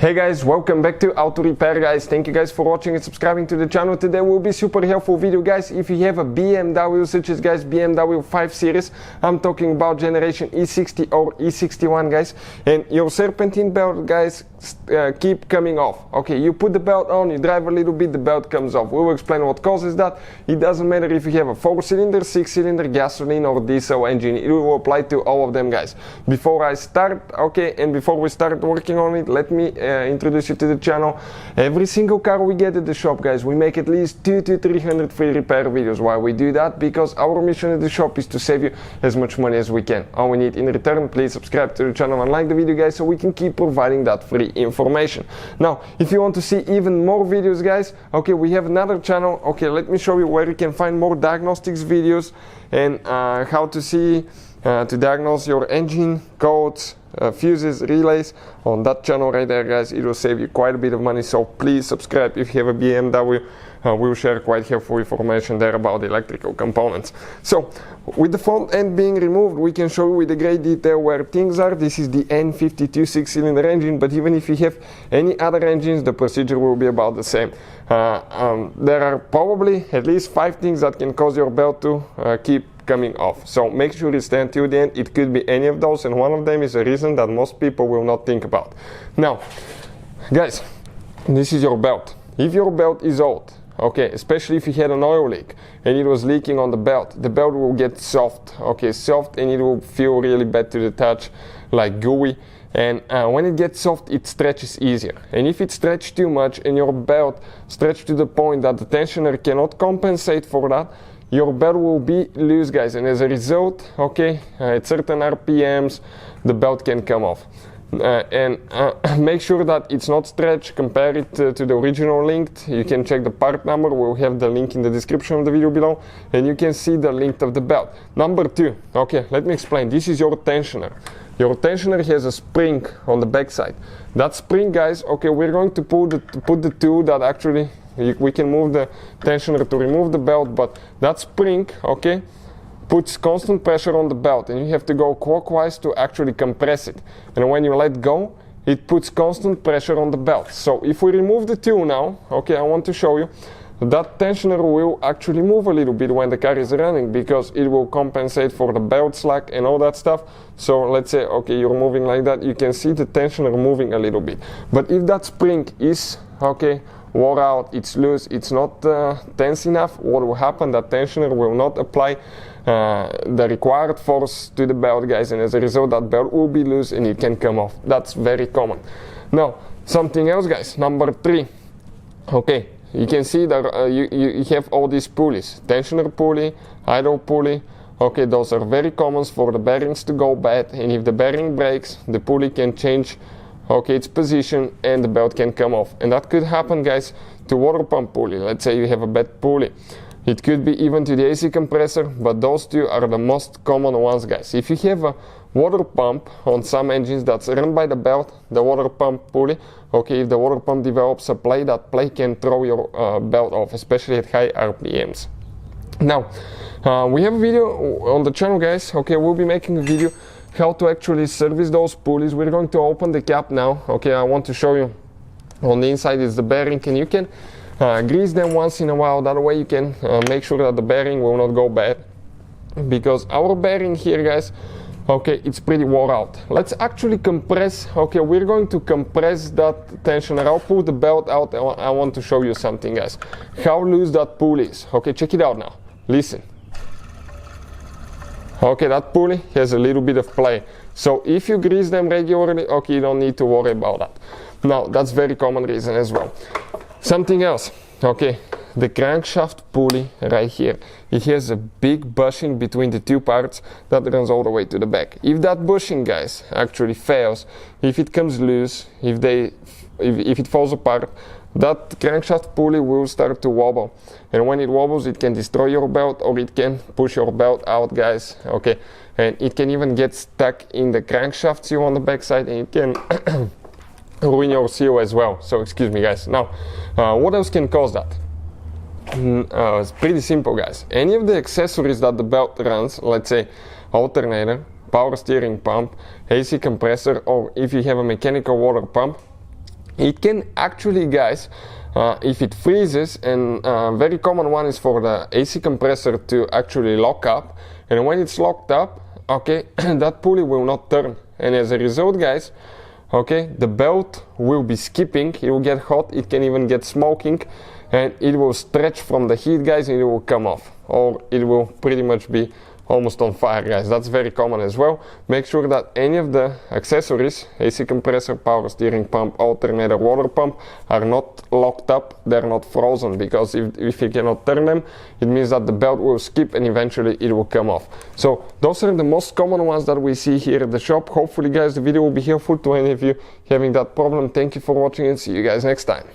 Hey guys, welcome back to Auto Repair guys. Thank you guys for watching and subscribing to the channel. Today will be super helpful video guys. If you have a BMW such as guys BMW 5 Series, I'm talking about generation E60 or E61 guys, and your serpentine belt guys keep coming off. Okay, you put the belt on, you drive a little bit, the belt comes off. We will explain what causes that. It doesn't matter if you have a 4-cylinder, 6-cylinder, gasoline or diesel engine. It will apply to all of them guys. Before I start, okay, and before we start working on it, let me introduce you to the channel. Every single car we get at the shop guys, we make at least 200 to 300 free repair videos. Why we do that? Because our mission at the shop is to save you as much money as we can. All we need in return, please subscribe to the channel and like the video guys, so we can keep providing that free information. Now if you want to see even more videos guys, okay, we have another channel. Okay, let me show you where you can find more diagnostics videos and how to see to diagnose your engine, codes, fuses, relays. On that channel right there guys, it will save you quite a bit of money, so please subscribe if you have a BMW. We'll share quite helpful information there about the electrical components. So with the front end being removed, we can show you with a great detail where things are. This is the N52 6-cylinder engine, but even if you have any other engines, the procedure will be about the same. There are probably at least 5 things that can cause your belt to keep coming off, so make sure you stay until the end. It could be any of those, and one of them is a reason that most people will not think about. Now guys, this is your belt. If your belt is old, okay, especially if you had an oil leak and it was leaking on the belt will get soft, okay, soft, and it will feel really bad to the touch, like gooey. And when it gets soft, it stretches easier. And if it stretches too much and your belt stretches to the point that the tensioner cannot compensate for that, your belt will be loose guys, and as a result, okay, at certain RPMs the belt can come off. Make sure that it's not stretched. Compare it to the original length. You can check the part number. We'll have the link in the description of the video below, and you can see the length of the belt. Number 2, okay, let me explain. This is your tensioner. Your tensioner has a spring on the back side. That spring guys, okay, we're going to put the tool that actually we can move the tensioner to remove the belt, but that spring, okay, puts constant pressure on the belt, and you have to go clockwise to actually compress it. And when you let go, it puts constant pressure on the belt. So if we remove the tool now, okay, I want to show you that tensioner will actually move a little bit when the car is running, because it will compensate for the belt slack and all that stuff. So let's say, okay, you're moving like that, you can see the tensioner moving a little bit. But if that spring is, okay, wore out, it's loose, it's not tense enough, what will happen? That tensioner will not apply the required force to the belt guys, and as a result that belt will be loose and it can come off. That's very common. Now something else guys, number 3, okay, you can see that you have all these pulleys, tensioner pulley, idle pulley. Okay, those are very common for the bearings to go bad, and if the bearing breaks, the pulley can change, okay, its position, and the belt can come off. And that could happen guys to water pump pulley. Let's say you have a bad pulley. It could be even to the AC compressor, but those two are the most common ones guys. If you have a water pump on some engines that's run by the belt, the water pump pulley, okay, if the water pump develops a play, that play can throw your belt off, especially at high RPMs. Now we have a video on the channel guys, okay, we'll be making a video how to actually service those pulleys. We're going to open the cap now. Okay, I want to show you on the inside is the bearing, and you can grease them once in a while. That way you can make sure that the bearing will not go bad, because our bearing here guys, okay, it's pretty wore out. Let's actually compress. Okay, we're going to compress that tensioner. I'll pull the belt out. I want to show you something guys, how loose that pulley is. Okay, check it out now, listen. Okay, that pulley has a little bit of play, so if you grease them regularly, okay, you don't need to worry about that. Now that's very common reason as well. Something else, okay, the crankshaft pulley right here, it has a big bushing between the two parts that runs all the way to the back. If that bushing guys actually fails, if it comes loose, if it falls apart, that crankshaft pulley will start to wobble, and when it wobbles it can destroy your belt, or it can push your belt out guys, okay, and it can even get stuck in the crankshaft seal on the back side, and it can ruin your seal as well. So excuse me guys. Now what else can cause that? It's pretty simple guys. Any of the accessories that the belt runs, let's say alternator, power steering pump, AC compressor, or if you have a mechanical water pump, it can actually, guys, if it freezes, and very common one is for the AC compressor to actually lock up, and when it's locked up, okay, that pulley will not turn, and as a result, guys, okay, the belt will be skipping, it will get hot, it can even get smoking, and it will stretch from the heat, guys, and it will come off, or it will pretty much be almost on fire, guys. That's very common as well. Make sure that any of the accessories, AC compressor, power steering pump, alternator, water pump, are not locked up, they're not frozen, because if you cannot turn them, it means that the belt will skip and eventually it will come off. So those are the most common ones that we see here at the shop. Hopefully, guys, the video will be helpful to any of you having that problem. Thank you for watching and see you guys next time.